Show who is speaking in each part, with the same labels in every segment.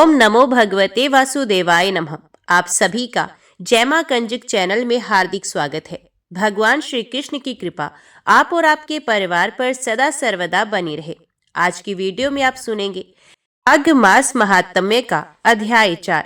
Speaker 1: ओम नमो भगवते वासुदेवाय नमः। आप सभी का जय मां कंजक चैनल में हार्दिक स्वागत है। भगवान श्री कृष्ण की कृपा आप और आपके परिवार पर सदा सर्वदा बनी रहे। आज की वीडियो में आप सुनेंगे माघ मास महात्म्य का अध्याय 4।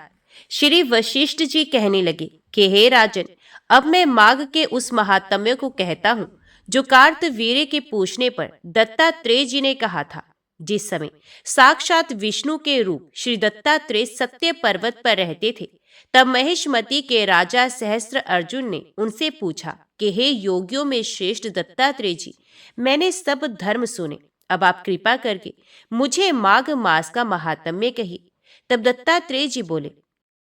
Speaker 1: श्री वशिष्ठ जी कहने लगे कि हे राजन, अब मैं माघ के उस महात्म्य को कहता हूँ जो कार्तवीर्य के पूछने पर दत्तात्रेय जी ने कहा था। जिस समय साक्षात विष्णु के रूप श्री दत्तात्रेय सत्य पर्वत पर रहते थे, तब महेशमती के राजा सहस्त्र अर्जुन ने उनसे पूछा कि हे योगियों में श्रेष्ठ दत्तात्रेय जी, मैंने सब धर्म सुने, अब आप कृपा करके मुझे माघ मास का महात्म्य कहिए। तब दत्तात्रेय जी बोले,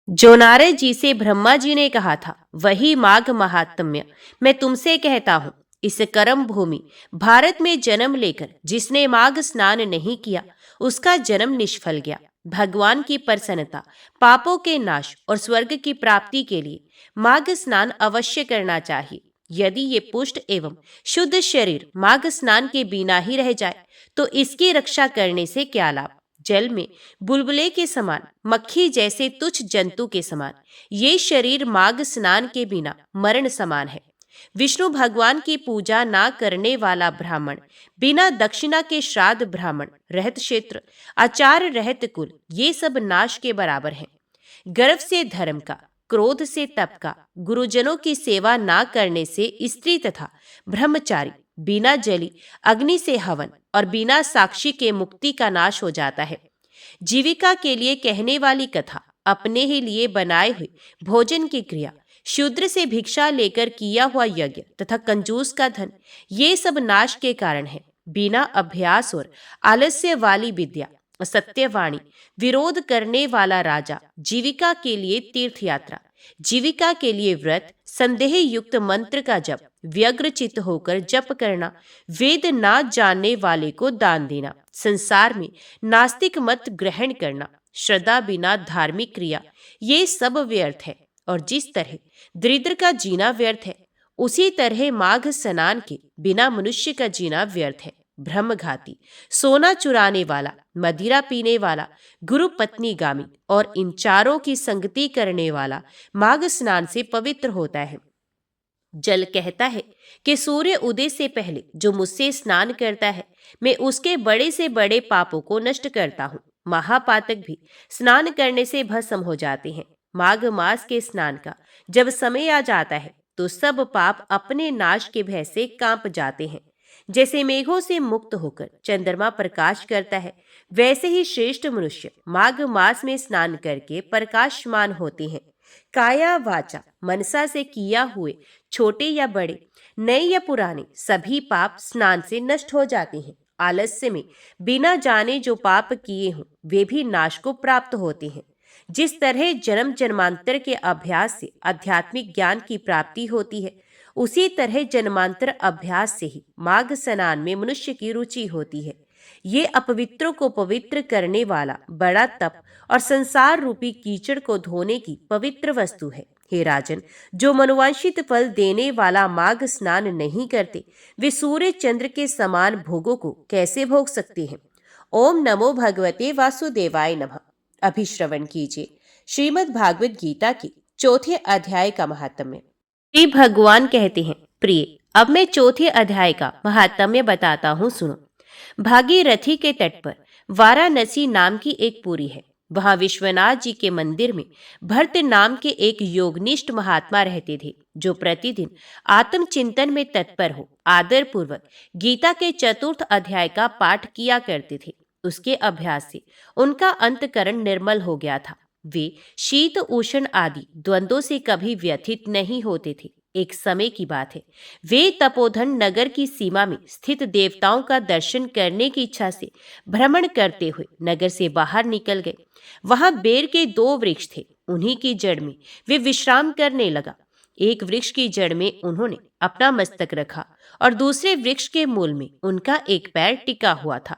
Speaker 1: जो नारद जी से ब्रह्मा जी ने कहा था वही माघ महात्म्य मैं तुमसे कहता हूँ। इस कर्म भूमि भारत में जन्म लेकर जिसने माघ स्नान नहीं किया, उसका जन्म निष्फल गया। भगवान की प्रसन्नता, पापों के नाश और स्वर्ग की प्राप्ति के लिए माघ स्नान अवश्य करना चाहिए। यदि ये पुष्ट एवं शुद्ध शरीर माघ स्नान के बिना ही रह जाए तो इसकी रक्षा करने से क्या लाभ। जल में बुलबुले के समान, मक्खी जैसे तुच्छ जंतु के समान ये शरीर माघ स्नान के बिना मरण समान है। विष्णु भगवान की पूजा ना करने वाला ब्राह्मण, बिना दक्षिणा के श्राद्ध ब्राह्मण, रहत क्षेत्र, आचार रहत कुल, ये सब नाश के बराबर हैं। गर्व से धर्म का, क्रोध से तप का, गुरुजनों की सेवा ना करने से स्त्री तथा ब्रह्मचारी, बिना जली अग्नि से हवन और बिना साक्षी के मुक्ति का नाश हो जाता है। जीविका के लिए कहने वाली कथा, अपने ही लिए बनाए हुए भोजन की क्रिया, शूद्र से भिक्षा लेकर किया हुआ यज्ञ तथा कंजूस का धन, ये सब नाश के कारण है। बिना अभ्यास और आलस्य वाली विद्या, सत्यवाणी, विरोध करने वाला राजा, जीविका के लिए तीर्थ यात्रा, जीविका के लिए व्रत, संदेह युक्त मंत्र का जप, व्यग्रचित होकर जप करना, वेद ना जानने वाले को दान देना, संसार में नास्तिक मत ग्रहण करना, श्रद्धा बिना धार्मिक क्रिया, ये सब व्यर्थ है। और जिस तरह दरिद्र का जीना व्यर्थ है, उसी तरह माघ स्नान के बिना मनुष्य का जीना व्यर्थ है। ब्रह्मघाती, सोना चुराने वाला, मदिरा पीने वाला, गुरु पत्नी गामी और इन चारों की संगति करने वाला माघ स्नान से पवित्र होता है। जल कहता है कि सूर्य उदय से पहले जो मुझसे स्नान करता है, मैं उसके बड़े से बड़े पापों को नष्ट करता हूँ। महापातक भी स्नान करने से भस्म हो जाते हैं। माघ मास के स्नान का जब समय आ जाता है तो सब पाप अपने नाश के भय से कांप जाते हैं। जैसे मेघों से मुक्त होकर चंद्रमा प्रकाश करता है, वैसे ही श्रेष्ठ मनुष्य माघ मास में स्नान करके प्रकाशमान होते हैं। काया वाचा मनसा से किया हुए छोटे या बड़े, नए या पुराने, सभी पाप स्नान से नष्ट हो जाते हैं। आलस्य में बिना जाने जो पाप किए हों वे भी नाश को प्राप्त होते हैं। जिस तरह जन्म जन्मांतर के अभ्यास से आध्यात्मिक ज्ञान की प्राप्ति होती है, उसी तरह जन्मांतर अभ्यास से ही माघ स्नान में मनुष्य की रुचि होती है। ये अपवित्रों को पवित्र करने वाला बड़ा तप और संसार रूपी कीचड़ को धोने की पवित्र वस्तु है। हे राजन, जो मनोवांछित फल देने वाला माघ स्नान नहीं करते, वे सूर्य चंद्र के समान भोगों को कैसे भोग सकते हैं। ओम नमो भगवते वासुदेवाय नमः। अभी श्रवण कीजिए श्रीमद् भागवत गीता के चौथे अध्याय का महात्म्य। श्री भगवान कहते हैं, प्रिय, अब मैं चौथे अध्याय का महात्म्य बताता हूँ, सुनो। भागीरथी के तट पर वाराणसी नाम की एक पुरी है। वहां विश्वनाथ जी के मंदिर में भरत नाम के एक योगनिष्ठ महात्मा रहते थे, जो प्रतिदिन आत्मचिंतन में तत्पर हो आदर पूर्वक गीता के चतुर्थ अध्याय का पाठ किया करते थे। उसके अभ्यास से उनका अंतकरण निर्मल हो गया था। वे शीत उष्ण आदि द्वंद्वों से कभी व्यथित नहीं होते थे। एक समय की बात है, वे तपोधन नगर की सीमा में स्थित देवताओं का दर्शन करने की इच्छा से भ्रमण करते हुए नगर से बाहर निकल गए। वहां बेर के 2 वृक्ष थे, उन्हीं की जड़ में वे विश्राम करने लगा। एक वृक्ष की जड़ में उन्होंने अपना मस्तक रखा और दूसरे वृक्ष के मूल में उनका एक पैर टिका हुआ था।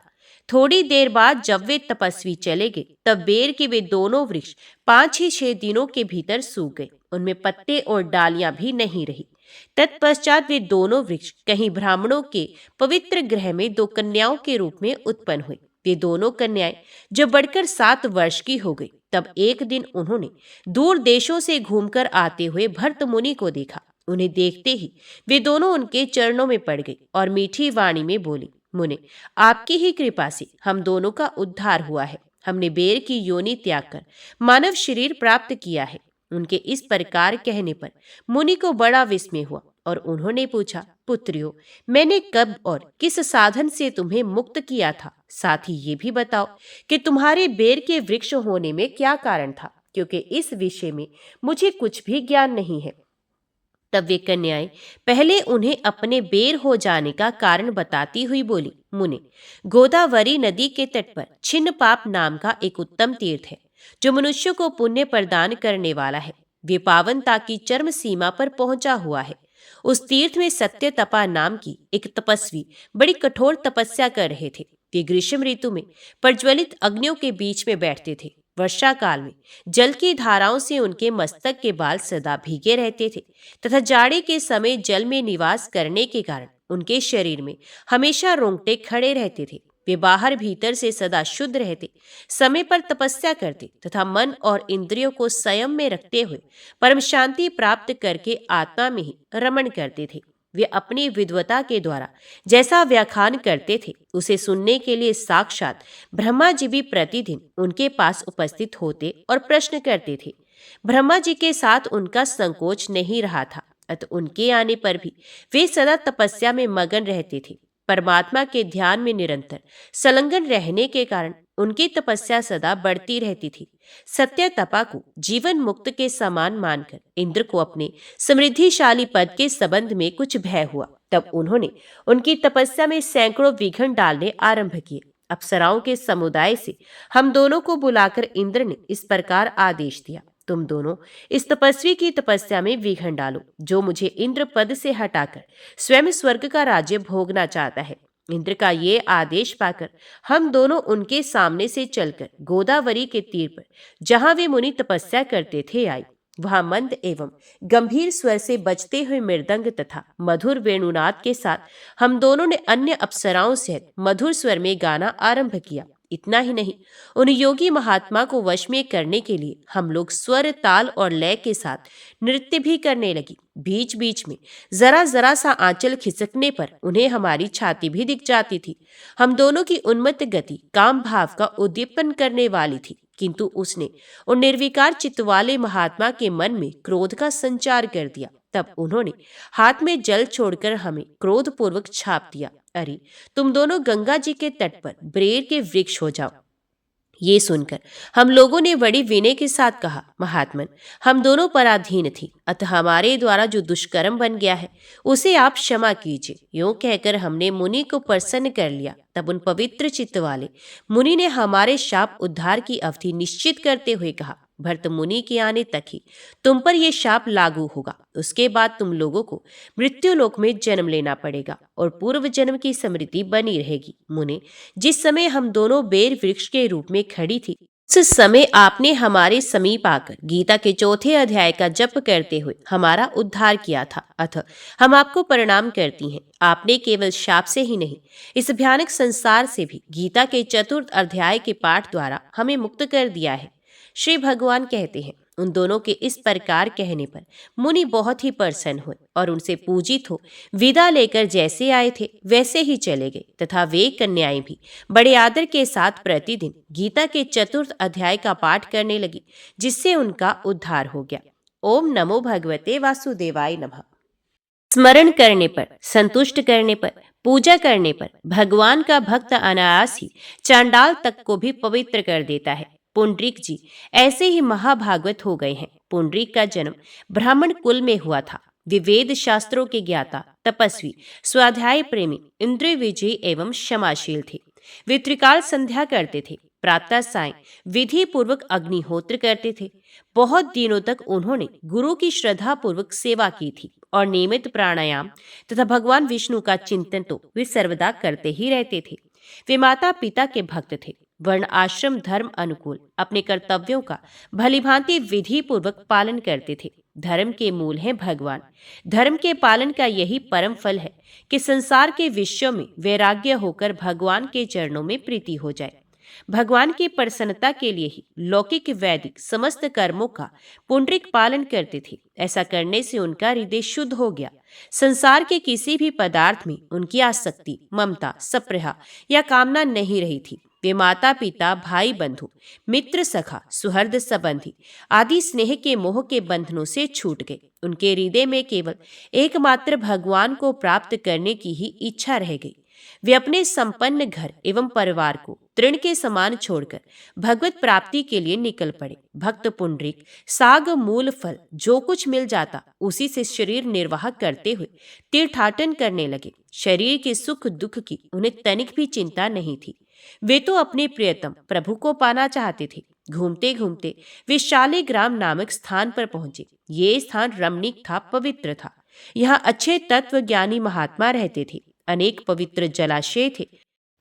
Speaker 1: थोड़ी देर बाद जब वे तपस्वी चले गए, तब बेर के वे दोनों वृक्ष 5-6 दिनों के भीतर सूख गए। उनमें पत्ते और डालियां भी नहीं रही। तत्पश्चात वे दोनों वृक्ष कहीं ब्राह्मणों के पवित्र गृह में 2 कन्याओं के रूप में उत्पन्न हुए। वे दोनों कन्याएं, जो बढ़कर 7 वर्ष की हो गई, तब एक दिन उन्होंने दूर देशों से घूमकर आते हुए भर्त मुनि को देखा। उन्हें देखते ही वे दोनों उनके चरणों में पड़ गई और मीठी वाणी में बोली, मुने, आपकी ही कृपा से हम दोनों का उद्धार हुआ है। हमने बेर की योनि त्याग कर मानव शरीर प्राप्त किया है। उनके इस प्रकार कहने पर मुनि को बड़ा विस्मय हुआ और उन्होंने पूछा, पुत्रियों, मैंने कब और किस साधन से तुम्हें मुक्त किया था? साथ ही ये भी बताओ कि तुम्हारे बेर के वृक्ष होने में क्या कारण था, क्योंकि इस विषय में मुझे कुछ भी ज्ञान नहीं है। तब वे कन्याएं पहले उन्हें अपने बेर हो जाने का कारण बताती हुई बोली, मुने, गोदावरी नदी के तट पर छिन्न पाप नाम का एक उत्तम तीर्थ है जो मनुष्य को पुण्य प्रदान करने वाला है। वे पावनता की चरम सीमा पर पहुंचा हुआ है। उस तीर्थ में सत्य तपा नाम की एक तपस्वी बड़ी कठोर तपस्या कर रहे थे। वे ग्रीष्म ऋतु में प्रज्वलित अग्नियों के बीच में बैठते थे। वर्षा काल में जल की धाराओं से उनके मस्तक के बाल सदा भीगे रहते थे तथा जाड़े के समय जल में निवास करने के कारण उनके शरीर में हमेशा रोंगटे खड़े रहते थे। वे बाहर भीतर से सदा शुद्ध रहते, समय पर तपस्या करते तथा मन और इंद्रियों को संयम में रखते हुए परम शांति प्राप्त करके आत्मा में ही रमण करते थे। वे अपनी विद्वता के द्वारा जैसा व्याख्यान करते थे उसे सुनने के लिए साक्षात ब्रह्मा जी भी प्रतिदिन उनके पास उपस्थित होते और प्रश्न करते थे। ब्रह्मा जी के साथ उनका संकोच नहीं रहा था, अतः उनके आने पर भी वे सदा तपस्या में मगन रहते थे। परमात्मा के ध्यान में निरंतर संलग्न रहने के कारण उनकी तपस्या सदा बढ़ती रहती थी। सत्य तपा को जीवन मुक्त के समान मानकर इंद्र को अपने समृद्धिशाली पद के संबंध में कुछ भय हुआ। तब उन्होंने उनकी तपस्या में सैकड़ों विघ्न डालने आरंभ किए। अप्सराओं के समुदाय से हम दोनों को बुलाकर इंद्र ने इस प्रकार आदेश दिया, तुम दोनों इस तपस्वी की तपस्या में विघ्न डालो, जो मुझे इंद्र पद से हटाकर स्वयं स्वर्ग का राज्य भोगना चाहता है। इंद्र का ये आदेश पाकर हम दोनों उनके सामने से चलकर गोदावरी के तीर पर जहां वे मुनि तपस्या करते थे आए। वहां मंद एवं गंभीर स्वर से बजते हुए मृदंग तथा मधुर वेणुनाद के साथ हम दोनों ने अन्य अप्सराओं सहित मधुर स्वर में गाना आरंभ किया। इतना ही नहीं, उन योगी महात्मा को वश में करने के लिए हम लोग स्वर, ताल और लय के साथ नृत्य भी करने लगी। बीच बीच में जरा जरा सा आंचल खिसकने पर उन्हें हमारी छाती भी दिख जाती थी। हम दोनों की उन्मत्त गति काम भाव का उद्दीपन करने वाली थी, किंतु उसने उन निर्विकार चित्त वाले महात्मा के मन में क्रोध का संचार कर दिया। तब उन्होंने हाथ में जल छोड़कर हमें क्रोधपूर्वक छाप दिया, अरे तुम दोनों गंगा जी के तट पर बेर के वृक्ष हो जाओ। ये सुनकर हम लोगों ने बड़ी विनय के साथ कहा, महात्मन, हम दोनों पराधीन थी, अतः हमारे द्वारा जो दुष्कर्म बन गया है उसे आप क्षमा कीजिए। यूं कहकर हमने मुनि को प्रसन्न कर लिया। तब उन पवित्र चित्त वाले मुनि ने हमारे शाप उद्धार की अवधि निश्चित करते हुए कहा, भरत मुनि के आने तक ही तुम पर यह शाप लागू होगा। उसके बाद तुम लोगों को मृत्यु लोक में जन्म लेना पड़ेगा और पूर्व जन्म की स्मृति बनी रहेगी। मुने, जिस समय हम दोनों बेर वृक्ष के रूप में खड़ी थी उस समय आपने हमारे समीप आकर गीता के चौथे अध्याय का जप करते हुए हमारा उद्धार किया था, अतः हम आपको प्रणाम करती हैं। आपने केवल शाप से ही नहीं, इस भयानक संसार से भी गीता के चतुर्थ अध्याय के पाठ द्वारा हमें मुक्त कर दिया है। श्री भगवान कहते हैं, उन दोनों के इस प्रकार कहने पर मुनि बहुत ही प्रसन्न हुए और उनसे पूजित हो विदा लेकर जैसे आए थे वैसे ही चले गए तथा वे कन्याएं भी बड़े आदर के साथ प्रतिदिन गीता के चतुर्थ अध्याय का पाठ करने लगी, जिससे उनका उद्धार हो गया। ओम नमो भगवते वासुदेवाय नमः। स्मरण करने पर, संतुष्ट करने पर, पूजा करने पर भगवान का भक्त अनायास ही चांडाल तक को भी पवित्र कर देता है। पुंडरीक जी ऐसे ही महाभागवत हो गए हैं। पुंडरीक का जन्म ब्राह्मण कुल में हुआ था। वे वेद शास्त्रों के ज्ञाता, तपस्वी, स्वाध्याय प्रेमी, इंद्रिय विजयी एवं क्षमाशील थे। वे त्रिकाल संध्या करते थे, प्रातः सायं विधि पूर्वक अग्निहोत्र करते थे। बहुत दिनों तक उन्होंने गुरु की श्रद्धा पूर्वक सेवा की थी और नियमित प्राणायाम तथा भगवान विष्णु का चिंतन तो वे सर्वदा करते ही रहते थे। वे माता पिता के भक्त थे। वर्ण आश्रम धर्म अनुकूल अपने कर्तव्यों का भलीभांति विधि पूर्वक पालन करते थे। धर्म के मूल हैं भगवान। धर्म के पालन का यही परम फल है कि संसार के विषयों में वैराग्य होकर भगवान के चरणों में प्रीति हो जाए। भगवान की प्रसन्नता के लिए ही लौकिक वैदिक समस्त कर्मों का पुंडरीक पालन करते थे। ऐसा करने से उनका हृदय शुद्ध हो गया। संसार के किसी भी पदार्थ में उनकी आसक्ति, ममता, सप्रेहा या कामना नहीं रही थी। वे माता पिता, भाई बंधु, मित्र सखा, सुहृद संबंधी आदि स्नेह के मोह के बंधनों से छूट गए। उनके हृदय में केवल एकमात्र भगवान को प्राप्त करने की ही इच्छा रह गई। वे अपने संपन्न घर एवं परिवार को तृण के समान छोड़कर भगवत प्राप्ति के लिए निकल पड़े। भक्त पुंडरीक साग मूल फल जो कुछ मिल जाता उसी से शरीर निर्वाह करते हुए तीर्थाटन करने लगे। शरीर के सुख दुख की उन्हें तनिक भी चिंता नहीं थी। वे तो अपने प्रियतम प्रभु को पाना चाहते थे। घूमते घूमते वे शालिग्राम नामक स्थान पर पहुंचे। ये स्थान रमणीक था, पवित्र था। यहाँ अच्छे तत्व ज्ञानी महात्मा रहते थे। अनेक पवित्र जलाशय थे।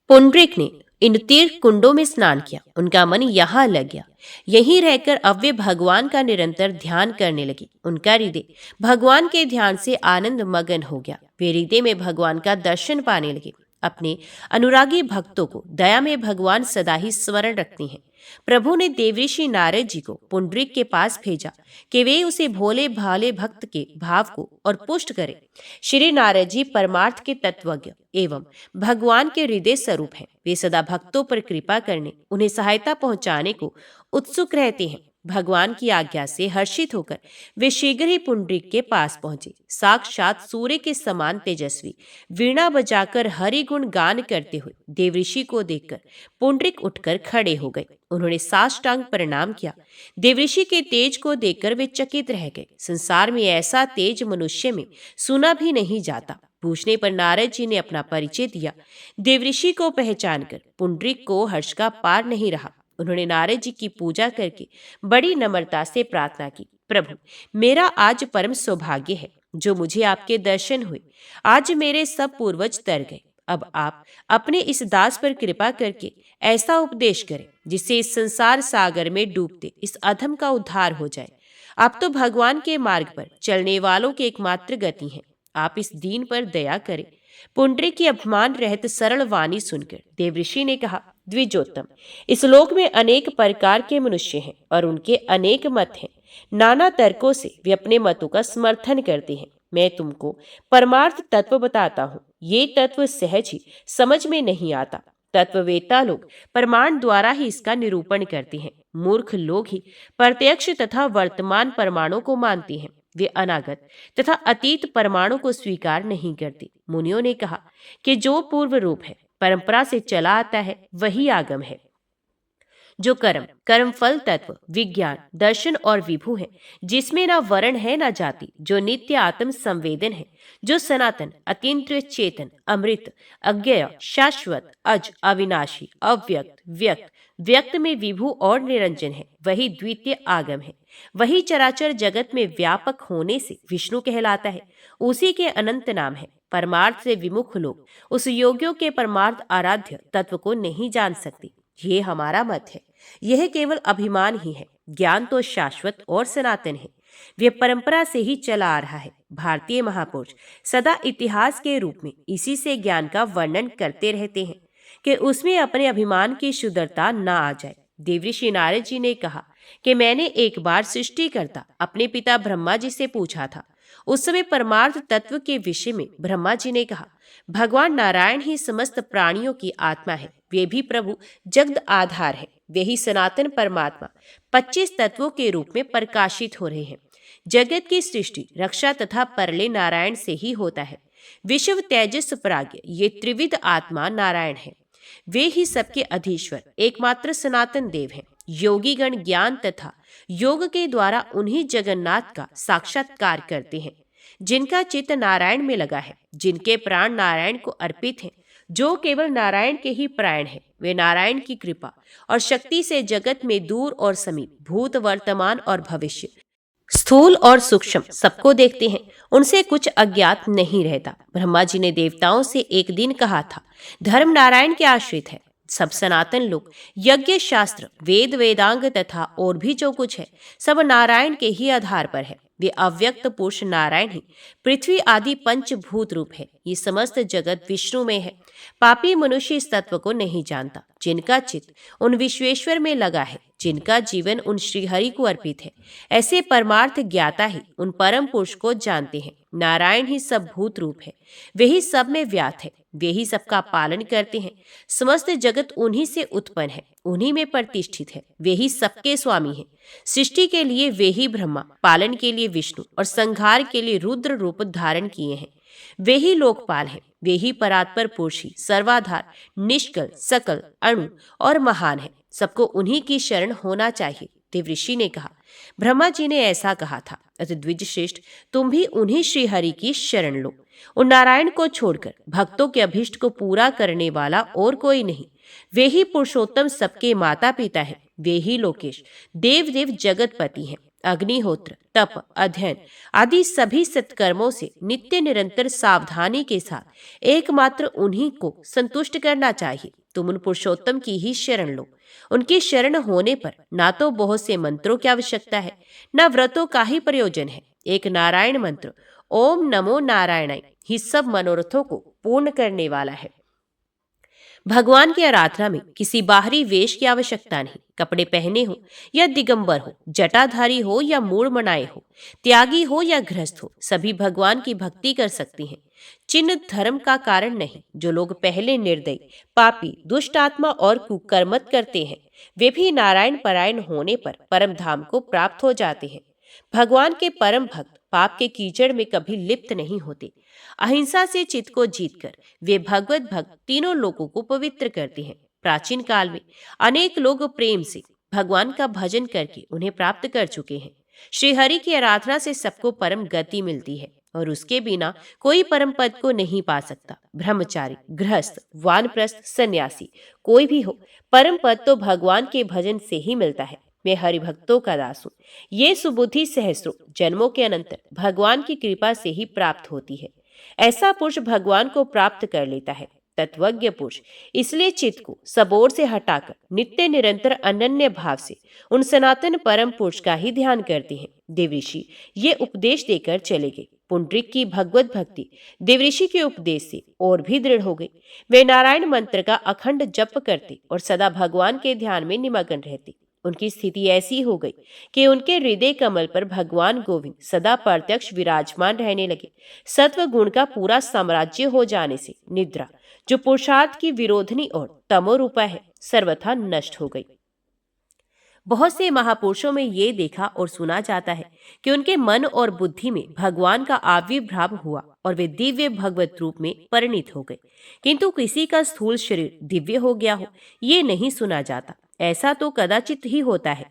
Speaker 1: पुंडरीक ने इन तीर्थ कुंडों में स्नान किया। उनका मन यहाँ लग गया। यहीं रहकर अब वे भगवान का निरंतर ध्यान करने लगे। उनका हृदय भगवान के ध्यान से आनंद मगन हो गया। वे हृदय में भगवान का दर्शन पाने लगे। अपने अनुरागी भक्तों को दया में भगवान सदा ही स्मरण रखते हैं। प्रभु ने देवऋषि नारद जी को पुंडरीक के पास भेजा कि वे उसे भोले भाले भक्त के भाव को और पुष्ट करें। श्री नारद जी परमार्थ के तत्वज्ञ एवं भगवान के हृदय स्वरूप हैं। वे सदा भक्तों पर कृपा करने, उन्हें सहायता पहुंचाने को उत्सुक रहते हैं। भगवान की आज्ञा से हर्षित होकर वे शीघ्र ही पुंडरीक के पास पहुंचे। साक्षात सूर्य के समान तेजस्वी वीणा बजाकर हरि गुण गान करते हुए देवऋषि को देखकर पुंडरीक उठकर खड़े हो गए। उन्होंने साष्टांग प्रणाम किया। देवऋषि के तेज को देखकर वे चकित रह गए। संसार में ऐसा तेज मनुष्य में सुना भी नहीं जाता। पूछने पर नारद जी ने अपना परिचय दिया। देवऋषि को पहचान कर पुंडरीक को हर्ष का पार नहीं रहा। उन्होंने नारद जी की पूजा करके बड़ी नम्रता से प्रार्थना की, प्रभु, मेरा आज परम सौभाग्य है जो मुझे आपके दर्शन हुए। आज मेरे सब पूर्वज तर गए। अब आप अपने इस दास पर कृपा करके ऐसा उपदेश करें जिससे इस संसार सागर में डूबते इस अधम का उद्धार हो जाए। आप तो भगवान के मार्ग पर चलने वालों की एकमात्र गति हैं। आप इस दीन पर दया करें। पुंडरीक की अपमान रहित सरल वाणी सुनकर देवऋषि ने कहा, द्विजोत्तम, इस लोक में अनेक प्रकार के मनुष्य हैं और उनके अनेक मत हैं। नाना तर्कों से वे अपने मतों का समर्थन करते हैं। मैं तुमको परमार्थ तत्व बताता हूँ। ये तत्व सहज ही समझ में नहीं आता। तत्ववेत्ता लोग प्रमाण द्वारा ही इसका निरूपण करते हैं। मूर्ख लोग ही प्रत्यक्ष तथा वर्तमान प्रमाणों को मानते हैं। वे अनागत तथा अतीत प्रमाणों को स्वीकार नहीं करते। मुनियों ने कहा कि जो पूर्व रूप है, परंपरा से चला आता है, वही आगम है। जो कर्म फल तत्व, विज्ञान, दर्शन और विभु है, जिसमें ना वर्ण है ना जाति, जो नित्य आत्म संवेदन है, जो सनातन, अतीन्द्रिय, चेतन, अमृत, अज्ञेय, शाश्वत, अज, अविनाशी, अव्यक्त, व्यक्त, व्यक्त में विभु और निरंजन है, वही द्वितीय आगम है। वही चराचर जगत में व्यापक होने से विष्णु कहलाता है। उसी के अनंत नाम है। परमार्थ से विमुख लोग उस योगियों के परमार्थ आराध्य तत्व को नहीं जान सकते। ये हमारा मत है। यह केवल अभिमान ही है। ज्ञान तो शाश्वत और सनातन है। वह परंपरा से ही चला आ रहा है। भारतीय महापुरुष सदा इतिहास के रूप में इसी से ज्ञान का वर्णन करते रहते हैं कि उसमें अपने अभिमान की शुद्धता न आ जाए। देवऋषि नारद जी ने कहा कि मैंने एक बार सृष्टिकर्ता अपने पिता ब्रह्मा जी से पूछा था। उस समय परमार्थ तत्व के विषय में ब्रह्मा जी ने कहा, भगवान नारायण ही समस्त प्राणियों की आत्मा है। वे भी प्रभु जगद आधार है। वे ही सनातन परमात्मा 25 तत्वों के रूप में प्रकाशित हो रहे हैं। जगत की सृष्टि, रक्षा तथा परलय नारायण से ही होता है। विश्व, तेजस, प्राज्ञ, ये त्रिविध आत्मा नारायण है। वे ही सबके अधीश्वर एकमात्र सनातन देव हैं। योगी गण ज्ञान तथा योग के द्वारा उन्हीं जगन्नाथ का साक्षात्कार करते हैं जिनका चित्त नारायण में लगा है, जिनके प्राण नारायण को अर्पित हैं, जो केवल नारायण के ही प्राण हैं। वे नारायण की कृपा और शक्ति से जगत में दूर और समीप, भूत, वर्तमान और भविष्य, स्थूल और सूक्ष्म सबको देखते हैं। उनसे कुछ अज्ञात नहीं रहता। ब्रह्मा जी ने देवताओं से एक दिन कहा था, धर्म नारायण के आश्रित है। सब सनातन लोग, यज्ञ, शास्त्र, वेद, वेदांग तथा और भी जो कुछ है, सब नारायण के ही आधार पर है। वे अव्यक्त पुरुष नारायण ही पृथ्वी आदि पंचभूत रूप है। ये समस्त जगत विष्णु में है। पापी मनुष्य इस तत्व को नहीं जानता। जिनका चित्त उन विश्वेश्वर में लगा है, जिनका जीवन उन श्रीहरि को अर्पित है, ऐसे परमार्थ ज्ञाता ही उन परम पुरुष को जानते हैं। नारायण ही सब भूत रूप है, वे ही सब में व्याप्त है, वे ही सबका पालन करते हैं। समस्त जगत उन्हीं से उत्पन्न है, उन्हीं में प्रतिष्ठित है, वे ही सबके स्वामी हैं। सृष्टि के लिए वे ही ब्रह्मा, पालन के लिए विष्णु और संहार के लिए रुद्र रूप धारण किए हैं। वे ही लोकपाल हैं, वे ही परात्पर पुरुष ही सर्वाधार, निष्कल, सकल, अणु और महान है। सबको उन्हीं की शरण होना चाहिए। देवऋषि ने कहा, ब्रह्मा जी ने ऐसा कहा था, अतः द्विज श्रेष्ठ तुम भी उन्हीं श्रीहरि की शरण लो। उन नारायण को छोड़कर भक्तों के अभिष्ट को पूरा करने वाला और कोई नहीं। वे ही पुरुषोत्तम सबके माता पिता हैं। वे ही लोकेश, देव देव जगतपति हैं। अग्निहोत्र, तप, अध्ययन आदि सभी सत्कर्मों से नित्य निरंतर सावधानी के साथ एकमात्र उन्हीं को संतुष्ट करना चाहिए। तुम उन पुरुषोत्तम की ही शरण लो। उनकी शरण होने पर ना तो बहुत से मंत्रों की आवश्यकता है, न व्रतों का ही प्रयोजन है। एक नारायण मंत्र ओम नमो नारायणाय ही सब मनोरथों को पूर्ण करने वाला है। भगवान की आराधना में किसी बाहरी वेश की आवश्यकता नहीं। कपड़े पहने हो या दिगंबर हो, जटाधारी हो या मूढ़ मनाए हो, त्यागी हो या गृहस्थ हो, सभी भगवान की भक्ति कर सकते हैं। चिन्ह धर्म का कारण नहीं। जो लोग पहले निर्दयी, पापी, दुष्ट आत्मा और कुकर्मत करते हैं, वे भी नारायण परायण होने पर परम धाम को प्राप्त हो जाते हैं। भगवान के परम भक्त पाप के कीचड़ में कभी लिप्त नहीं होते। अहिंसा से चित्त को जीतकर वे भगवत भक्त तीनों लोगों को पवित्र करते हैं। प्राचीन काल में अनेक लोग प्रेम से भगवान का भजन करके उन्हें प्राप्त कर चुके हैं। श्री हरि की आराधना से सबको परम गति मिलती है और उसके बिना कोई परम पद को नहीं पा सकता। ब्रह्मचारी, गृहस्थ, वानप्रस्थ, सन्यासी कोई भी हो, परम पद तो भगवान के भजन से ही मिलता है। मैं हरिभक्तों का दास हूँ। ये सुबुद्धि सहस्रों जन्मों के अनंतर भगवान की कृपा से ही प्राप्त होती है। ऐसा पुरुष भगवान को प्राप्त कर लेता है। तत्वज्ञ पुरुष इसलिए चित्त को सब ओर से हटाकर नित्य निरंतर अनन्य भाव से उन सनातन परम पुरुष का ही ध्यान करते हैं। देवऋषि ये उपदेश देकर चले गए। पुंडरीक की भगवत भक्ति देवऋषि के उपदेश से और भी दृढ़ हो गई। वे नारायण मंत्र का अखंड जप करते और सदा भगवान के ध्यान में निमग्न रहते। उनकी स्थिति ऐसी हो गई कि उनके हृदय कमल पर भगवान गोविंद सदा प्रत्यक्ष विराजमान रहने लगे। सत्व गुण का पूरा साम्राज्य हो जाने से निद्रा, जो पुरुषार्थ की विरोधनी और तमोरूपा है, सर्वथा नष्ट हो गई। बहुत से महापुरुषों में ये देखा और सुना जाता है कि उनके मन और बुद्धि में भगवान का आविर्भाव हुआ और वे दिव्य भगवत रूप में परिणित हो गए, किंतु किसी का स्थूल शरीर दिव्य हो गया हो, ये नहीं सुना जाता। ऐसा तो कदाचित ही होता है।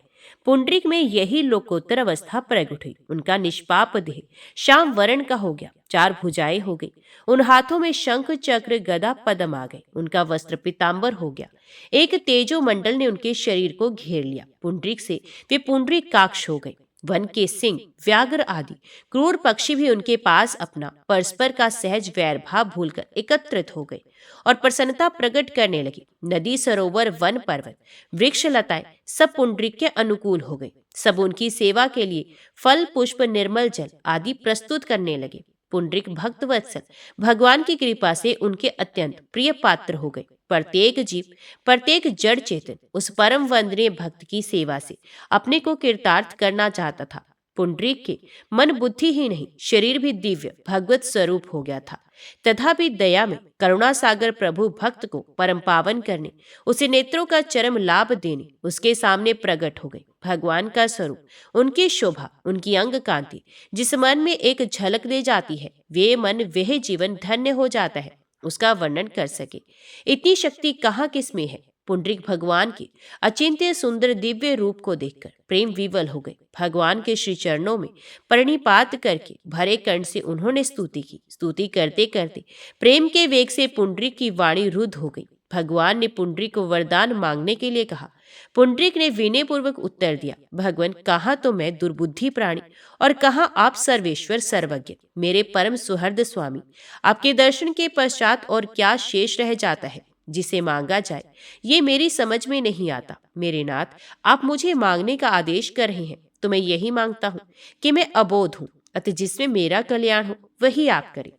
Speaker 1: पुंडरीक में यही लोकोत्तर अवस्था प्रकट हुई। उनका निष्पाप देह श्याम वर्ण का हो गया, 4 भुजाएं हो गई, उन हाथों में शंख चक्र गदा पद्म आ गए, उनका वस्त्र पीतांबर हो गया, एक तेजो मंडल ने उनके शरीर को घेर लिया। पुंडरीक से वे पुंडरीकाक्ष हो गए। वन के सिंह, व्याघ्र आदि क्रूर पक्षी भी उनके पास अपना परस्पर का सहज वैर भाव भूलकर एकत्रित हो गए और प्रसन्नता प्रकट करने लगे। नदी, सरोवर, वन, पर्वत, वृक्ष, लताएं सब पुंडरीक के अनुकूल हो गए। सब उनकी सेवा के लिए फल, पुष्प, निर्मल जल आदि प्रस्तुत करने लगे। पुंडरीक भक्त वत्सल भगवान की कृपा से उनके अत्यंत प्रिय पात्र हो गए। प्रत्येक जीव, प्रत्येक जड़ चेतन उस परम वंदनीय भक्त की सेवा से अपने को कृतार्थ करना चाहता था। पुंडरीक के मन बुद्धि ही नहीं, शरीर भी दिव्य भगवत स्वरूप हो गया था। तथापि दया में करुणा सागर प्रभु भक्त को परम पावन करने, उसे नेत्रों का चरम लाभ देने उसके सामने प्रकट हो गए। भगवान का स्वरूप, उनकी शोभा, उनकी अंग कांति जिस मन में एक झलक दे जाती है, वे मन वह जीवन धन्य हो जाता है। उसका वर्णन कर सके इतनी शक्ति कहाँ किस में है। पुंडरीक भगवान के अचिंत्य सुंदर दिव्य रूप को देखकर प्रेम विवल हो गए। भगवान के श्री चरणों में प्रणिपात करके भरे कंठ से उन्होंने स्तुति की। स्तुति करते करते प्रेम के वेग से पुंडरीक की वाणी रुद्ध हो गई। भगवान ने पुंडरीक को वरदान मांगने के लिए कहा। पुंडरीक ने विनय पूर्वक उत्तर दिया, भगवान कहाँ तो मैं दुर्बुद्धि प्राणी और कहाँ आप सर्वेश्वर सर्वज्ञ, मेरे परम सुहृद स्वामी। आपके दर्शन के पश्चात और क्या शेष रह जाता है जिसे मांगा जाए, ये मेरी समझ में नहीं आता। मेरे नाथ, आप मुझे मांगने का आदेश कर रहे हैं, तो मैं यही मांगता हूँ कि मैं अबोध हूँ, अतः जिसमें मेरा कल्याण हो वही आप करें।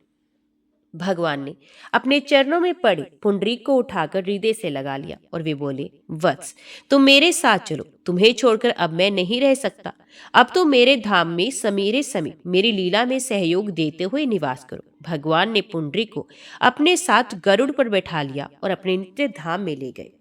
Speaker 1: भगवान ने अपने चरणों में पड़े पुंडरीक को उठाकर हृदय से लगा लिया और वे बोले, वत्स, तुम मेरे साथ चलो, तुम्हें छोड़कर अब मैं नहीं रह सकता। अब तो मेरे धाम में समीरे समीप मेरी लीला में सहयोग देते हुए निवास करो। भगवान ने पुंडरीक को अपने साथ गरुड़ पर बैठा लिया और अपने नित्य धाम में ले गए।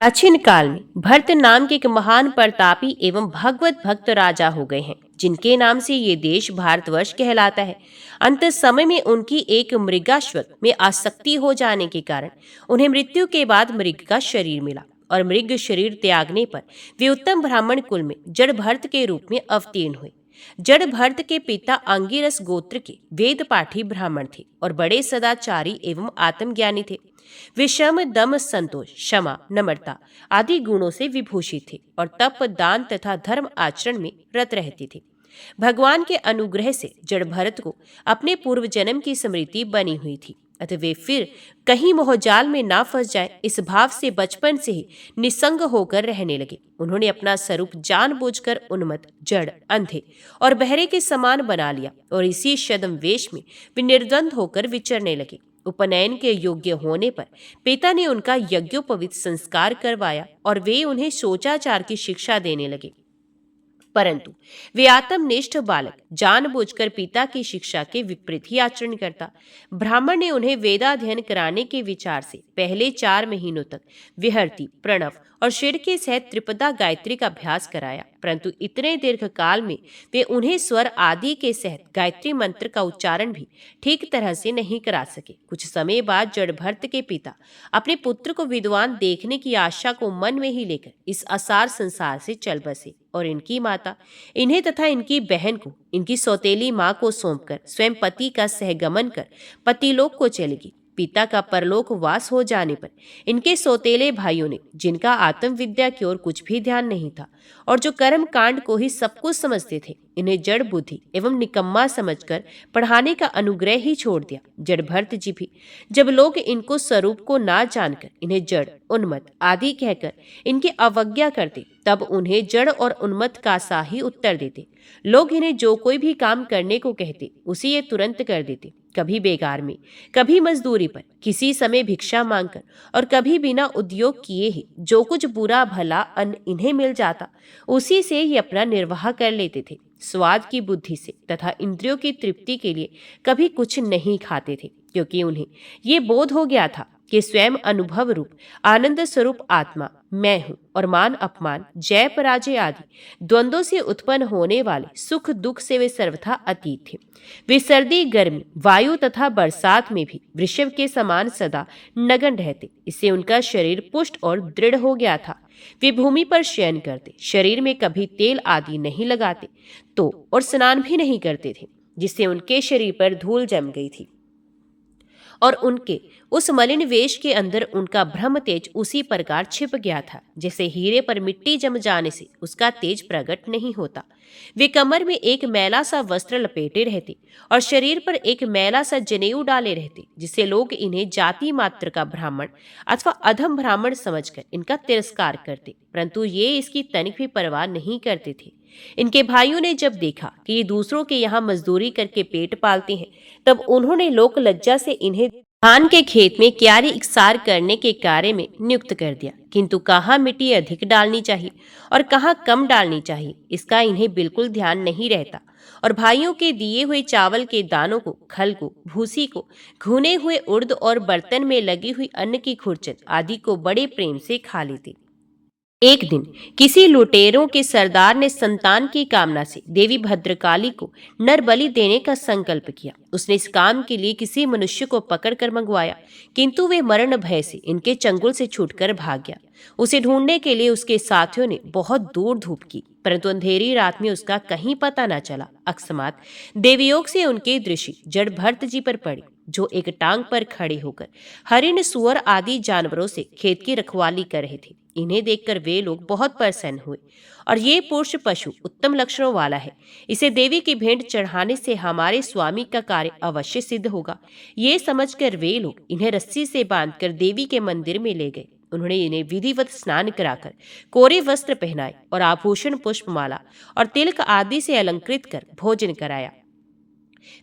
Speaker 1: प्राचीन काल में भरत नाम के एक महान प्रतापी एवं भगवत भक्त राजा हो गए हैं, जिनके नाम से ये देश भारतवर्ष कहलाता है। अंत समय में उनकी एक मृगाश्वत में आसक्ति हो जाने के कारण उन्हें मृत्यु के बाद मृग का शरीर मिला और मृग शरीर त्यागने पर वे उत्तम ब्राह्मण कुल में जड़ भरत के रूप में अवतीर्ण हुए। जड़ भरत के पिता अंगिरस गोत्र के वेद पाठी ब्राह्मण थे और बड़े सदाचारी एवं आत्मज्ञानी थे। वे शम दम संतोष क्षमा नम्रता आदि गुणों से विभूषित थे और तप दान तथा धर्म आचरण में रत रहते थे। भगवान के अनुग्रह से जड़ भरत को अपने पूर्व जन्म की स्मृति बनी हुई थी, अतः वे फिर कहीं मोहजाल में ना फंस जाए इस भाव से बचपन से ही निसंग होकर रहने लगे। उन्होंने अपना स्वरूप जानबूझकर उन्मत्त जड़ अंधे और बहरे के समान बना लिया और इसी छद्म वेश में वे निर्द्वंद होकर विचरने लगे। उपनयन के योग्य होने पर पिता ने उनका यज्ञोपवीत संस्कार करवाया और वे उन्हें शोचाचार की शिक्षा देने लगे, परंतु वे आत्मनिष्ठ बालक जानबूझकर पिता की शिक्षा के विपरीत ही आचरण करता। ब्राह्मण ने उन्हें वेदाध्ययन कराने के विचार से पहले 4 महीनों तक विहरती प्रणव और शिर के सहित त्रिपदा गायत्री का अभ्यास कराया, परंतु इतने दीर्घ काल में वे उन्हें स्वर आदि के सहित गायत्री मंत्र का उच्चारण भी ठीक तरह से नहीं करा सके। कुछ समय बाद जड़ भरत के पिता अपने पुत्र को विद्वान देखने की आशा को मन में ही लेकर इस असार संसार से चल बसे और इनकी माता इन्हें तथा इनकी बहन को इनकी सौतेली माँ को सौंपकर स्वयं पति का सहगमन कर पतिलोक को चलेगी। पिता का परलोक वास हो जाने पर इनके सौतेले भाइयों ने, जिनका आत्म विद्या की ओर कुछ भी ध्यान नहीं था और जो कर्म कांड को ही सब कुछ समझते थे, इन्हें जड़ बुद्धि एवं निकम्मा समझकर पढ़ाने का अनुग्रह ही छोड़ दिया। जड़ भरत जी भी जब लोग इनको स्वरूप को ना जानकर इन्हें जड़ उन्मत्त आदि कहकर इनकी अवज्ञा करते, तब उन्हें जड़ और उन्मत्त का सा ही उत्तर देते। लोग इन्हें जो कोई भी काम करने को कहते उसे ये तुरंत कर देते, कभी बेगार में, कभी मजदूरी पर, किसी समय भिक्षा मांगकर और कभी बिना उद्योग किए ही जो कुछ बुरा भला अन्न इन्हें मिल जाता उसी से ये अपना निर्वाह कर लेते थे। स्वाद की बुद्धि से तथा इंद्रियों की तृप्ति के लिए कभी कुछ नहीं खाते थे, क्योंकि उन्हें ये बोध हो गया था कि स्वयं अनुभव रूप आनंद स्वरूप आत्मा मैं हूँ और मान अपमान जय पराजय आदि द्वंद्वों से उत्पन्न होने वाले सुख दुख से वे सर्वथा अतीत थे। वे सर्दी गर्मी वायु तथा बरसात में भी वृषभ के समान सदा नगन रहते। इससे उनका शरीर पुष्ट और दृढ़ हो गया था। वे भूमि पर शयन करते, शरीर में कभी तेल आदि नहीं लगाते तो और स्नान भी नहीं करते थे, जिससे उनके शरीर पर धूल जम गई थी और उनके उस मलिन वेश के अंदर उनका ब्रह्म तेज उसी प्रकार छिप गया था जैसे हीरे पर मिट्टी जम जाने से उसका तेज प्रकट नहीं होता। वे कमर में एक मैला सा वस्त्र लपेटे रहते और शरीर पर एक मैला सा जनेऊ डाले रहते, जिससे लोग इन्हें जाति मात्र का ब्राह्मण अथवा अधम ब्राह्मण समझकर इनका तिरस्कार करते, परंतु ये इसकी तनिक भी परवाह नहीं करते थे। इनके भाइयों ने जब देखा कि ये दूसरों के यहाँ मजदूरी करके पेट पालते हैं, तब उन्होंने लोक लज्जा से इन्हें धान के खेत में क्यारी इकसार करने के कार्य में नियुक्त कर दिया, किंतु कहाँ मिट्टी अधिक डालनी चाहिए और कहाँ कम डालनी चाहिए इसका इन्हें बिल्कुल ध्यान नहीं रहता और भाइयों के दिए हुए चावल के दानों को, खल को, भूसी को, घुने हुए उर्द और बर्तन में लगी हुई अन्न की खुरचन आदि को बड़े प्रेम से खा लेते। एक दिन किसी लुटेरों के सरदार ने संतान की कामना से देवी भद्रकाली को नर बलि देने का संकल्प किया। उसने इस काम के लिए किसी मनुष्य को पकड़कर मंगवाया, किंतु वे मरण भय से इनके चंगुल से छूटकर भाग गया। उसे ढूंढने के लिए उसके साथियों ने बहुत दूर धूप की, परंतु अंधेरी रात में उसका कहीं पता न चला। अकस्मात देवयोग से उनकी दृष्टि जड़ भरत जी पर पड़ी, जो एक टांग पर खड़े होकर हरिण सुअर आदि जानवरों से खेत की रखवाली कर रहे थे। इन्हें देखकर वे लोग बहुत प्रसन्न हुए और ये पुरुष पशु उत्तम लक्षणों वाला है, इसे देवी की भेंट चढ़ाने से हमारे स्वामी का कार्य अवश्य सिद्ध होगा। ये समझकर वे लोग इन्हें रस्सी से बांधकर देवी के मंदिर में ले गए। उन्होंने इन्हें विधिवत स्नान कराकर कोरे वस्त्र पहनाए और आभूषण, पुष्पमाला और तिलक आदि से अलंकृत कर भोजन कराया।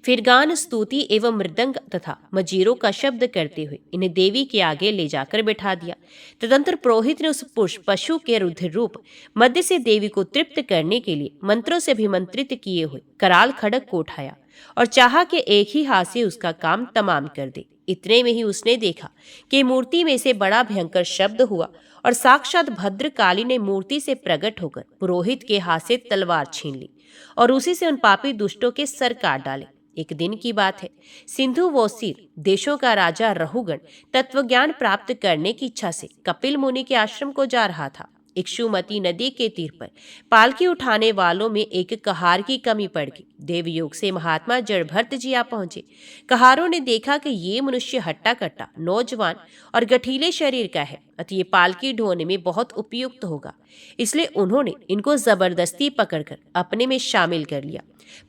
Speaker 1: फिर गान, स्तुति एवं मृदंग तथा मजीरों का शब्द करते हुए इन्हें देवी के आगे ले जाकर बैठा दिया। तदंतर पुरोहित ने उस पशु के रुधिर रूप मध्य से देवी को तृप्त करने के लिए मंत्रों से अभिमंत्रित किए हुए कराल खड़ग को उठाया और चाहा कि एक ही हाथ से उसका काम तमाम कर दे। इतने में ही उसने देखा कि मूर्ति में से बड़ा भयंकर शब्द हुआ और साक्षात भद्रकाली ने मूर्ति से प्रकट होकर पुरोहित के हाथ से तलवार छीन ली और उसी से उन पापी दुष्टों के सर काट डाले। एक दिन की बात है, सिंधु वोसीर देशों का राजा रहुगण तत्वज्ञान प्राप्त करने की इच्छा से कपिल मुनि के आश्रम को जा रहा था। इक्षुमती नदी के तीर पर पालकी उठाने वालों में एक कहार की कमी पड़ गई। देवयोग से महात्मा जड़भरत जी आ पहुंचे। कहारों ने देखा कि ये मनुष्य हट्टा कट्टा, नौजवान और गठीले शरीर का है, अतः ये पालकी ढोने में बहुत उपयुक्त होगा। इसलिए उन्होंने इनको जबरदस्ती पकड़कर अपने में शामिल कर लिया।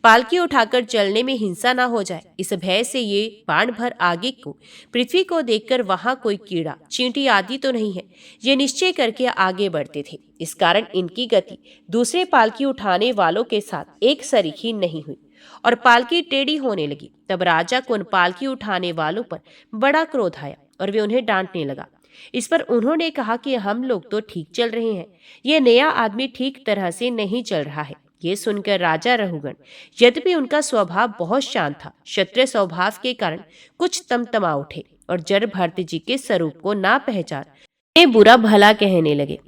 Speaker 1: पालकी उठाकर चलने में हिंसा न हो जाए, इस भय से ये बाण भर आगे को पृथ्वी को देखकर वहां कोई कीड़ा, चींटी आदि तो नहीं है, ये निश्चय करके आगे बढ़ते थे। इस कारण इनकी गति दूसरे पालकी उठाने वालों के साथ एक सरीखी नहीं हुई और पालकी टेढ़ी होने लगी। तब राजा को उन पालकी उठाने वालों पर बड़ा क्रोध आया और वे उन्हें डांटने लगा। इस पर उन्होंने कहा कि हम लोग तो ठीक चल रहे हैं, ये नया आदमी ठीक तरह से नहीं चल रहा है। ये सुनकर राजा रहुगण, यद्यपि उनका स्वभाव बहुत शांत था, क्षत्रिय स्वभाव के कारण कुछ तमतमा उठे और जड़भरत जी के स्वरूप को ना पहचान बुरा भला कहने लगे।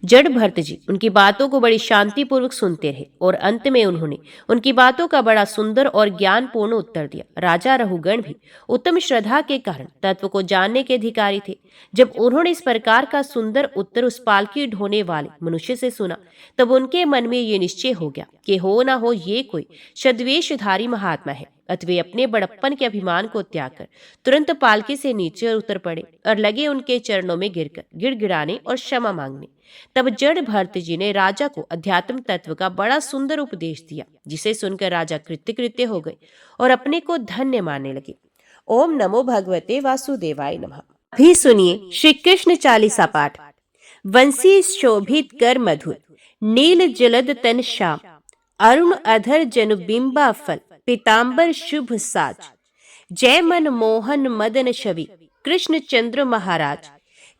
Speaker 1: जड़भरत जी उनकी बातों को बड़ी शांतिपूर्वक सुनते रहे और अंत में उन्होंने उनकी बातों का बड़ा सुंदर और ज्ञानपूर्ण उत्तर दिया। राजा रहुगण भी उत्तम श्रद्धा के कारण तत्व को जानने के अधिकारी थे। जब उन्होंने इस प्रकार का सुंदर उत्तर उस पालकी ढोने वाले मनुष्य से सुना, तब उनके मन में ये निश्चय हो गया कि हो ना हो ये कोई छद्मवेशधारी महात्मा है। अतः वे अपने बड़प्पन के अभिमान को त्याग कर तुरंत पालकी से नीचे उतर पड़े और लगे उनके चरणों में गिरकर गिड़गिड़ाने और क्षमा मांगने। तब जड़भरत जी ने राजा को अध्यात्म तत्व का बड़ा सुंदर उपदेश दिया, जिसे सुनकर राजा कृत्य हो गए और अपने को धन्य मानने लगे। ओम नमो भगवते वासुदेवाय नमः। अभी सुनिए श्री कृष्ण चालीसा पाठ। वंशी शोभित कर मधुर, नील जलद तन श्याम, अरुण अधर जनु बिंबा फल, पीतांबर शुभ साज। जय मन मोहन मदन छवि, कृष्ण चंद्र महाराज।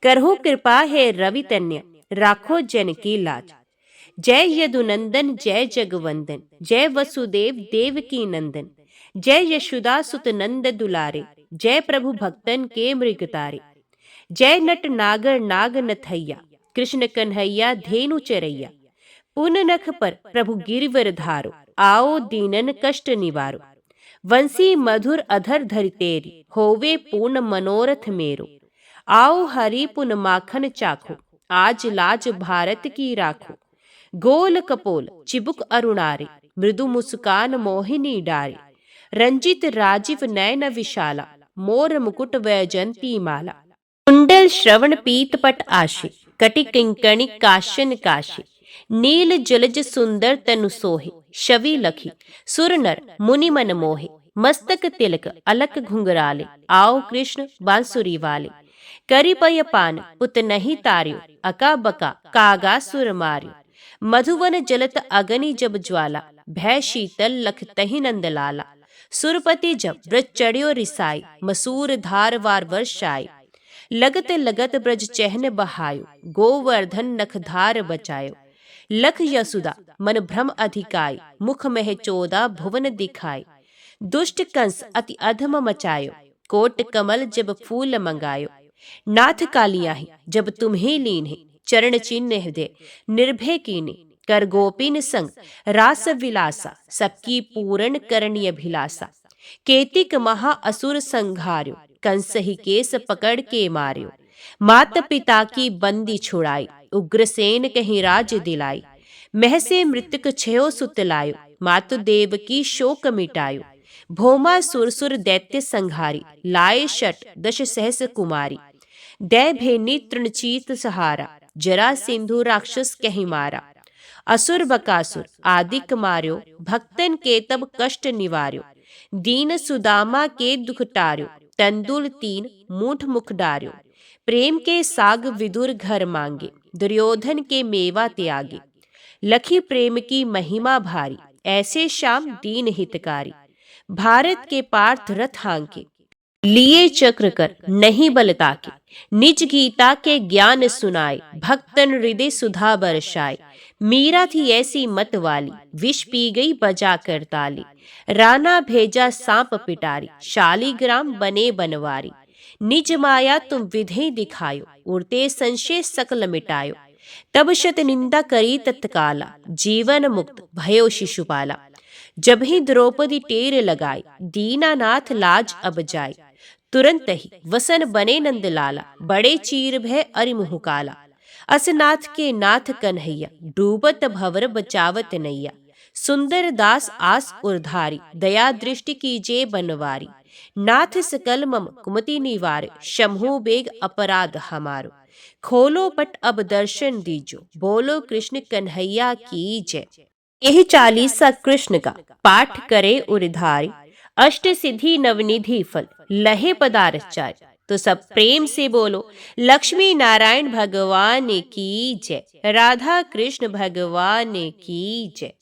Speaker 1: करहु कृपा है रवि तन्य, राखो जन की लाज। जय यदुनंदन जय जगवंदन, जय वसुदेव देव की नंदन। जय यशोदा सुत नंद दुलारे, जय प्रभु भक्तन के मृगतारे। जय नट नागर नाग नथैया, कृष्ण कन्हैया धेनु चरैया। पुन नख पर प्रभु गिरिवर धारो, आओ दीनन कष्ट निवारो। वंशी मधुर अधर धरि तेरी, होवे पूर्ण मनोरथ मेरो। आओ हरि पुन माखन चाखो, आज लाज भारत की राखो। गोल कपोल चिबुक अरुणारे, मृदु मुस्कान मोहिनी डारे। रंजित राजीव नयन विशाला, मोर मुकुट वैजंती माला। कुंडल श्रवण पीत पट आशे, कटि किंकणी काशन काशे। नील जलज सुंदर तनु सोहे, शवि लखी सुर नर मुनि मन मोहे। मस्तक तिलक अलक घुंघराले, आओ कृष्ण बांसुरी वाले। करि पय पान पुत नहीं तार्यो, अका बका कागा सुर मार्यो। मधुवन जलत अगनि जब ज्वाला, भय शीतल लख तहि नंद लाला। सुरपति जब ब्रज चढ़्यो रिसाई, मसूर धार वार वर्षाई। लगत लगत ब्रज चहन बहायो, गोवर्धन नख धार बचायो। लख यशुदा मन भ्रम अधिकाई, मुख मह 14 भुवन दिखाई। दुष्ट कंस अति अधम मचायो, कोट कमल जब फूल मंगायो। नाथ कालियाहि जब तुम्हें लीन है, चरण चिन्ह हृदय निर्भय कीने। कर गोपिन संग रास विलासा, सबकी पूर्ण करणी अभिलाषा। केतिक महा असुर संघार्यो, कंस ही केस पकड़ के मार्यो। मात पिता की बंदी छुड़ाई, उग्रसेन कहीं राज दिलाई। मह से मृतक छयो सुत लायो, मातु देव की शोक मिटायो। भौमा सुरसुर दैत्य संहारी, लाए शट दश सहस कुमारी। दै भेनी तृणचीत सहारा, जरा सिंधु राक्षस कहीं मारा। असुर बकासुर आदिक मार्यो, भक्तन के तब कष्ट निवार्यो। दीन सुदामा के दुख टार्यो, तंदुल 3 मूठ मुख डार्यो। प्रेम के साग विदुर घर मांगे, दुर्योधन के मेवा त्यागे। लखी प्रेम की महिमा भारी, ऐसे श्याम दीन हितकारी। भारत के पार्थ रथ हांके, लिए चक्र कर नहीं बलता के। निज गीता के ज्ञान सुनाए, भक्तन हृदय सुधा बरसाए। मीरा थी ऐसी मत वाली, विष पी गई बजा कर ताली। राणा भेजा सांप पिटारी, शालीग्राम बने बनवारी। निज माया तुम विधि दिखायो, उड़ते संशय सकल मिटायो। तब शत निंदा करी तत्काला, जीवन मुक्त भयो शिशुपाला। जब ही द्रौपदी टेर लगाई, दीनानाथ लाज अब जाए। तुरंत ही वसन बने नंदलाला, बड़े चीर भय अरिमुह काला। असनाथ के नाथ कन्हैया, डूबत भवर बचावत नैया। सुंदर दास आस उर्धारी, दया दृष्टि कीजे बनवारी। नाथ सकल मम कुमति निवार, शम्हु बेग अपराध हमारो। खोलो पट अब दर्शन दीजो, बोलो कृष्ण कन्हैया की जय। यही चालीसा कृष्ण का पाठ करे उरिधारी। अष्ट सिद्धि नवनिधि फल, लहे पदार्थ चाय। तो सब प्रेम से बोलो, लक्ष्मी नारायण भगवान की जय, राधा कृष्ण भगवान की जय।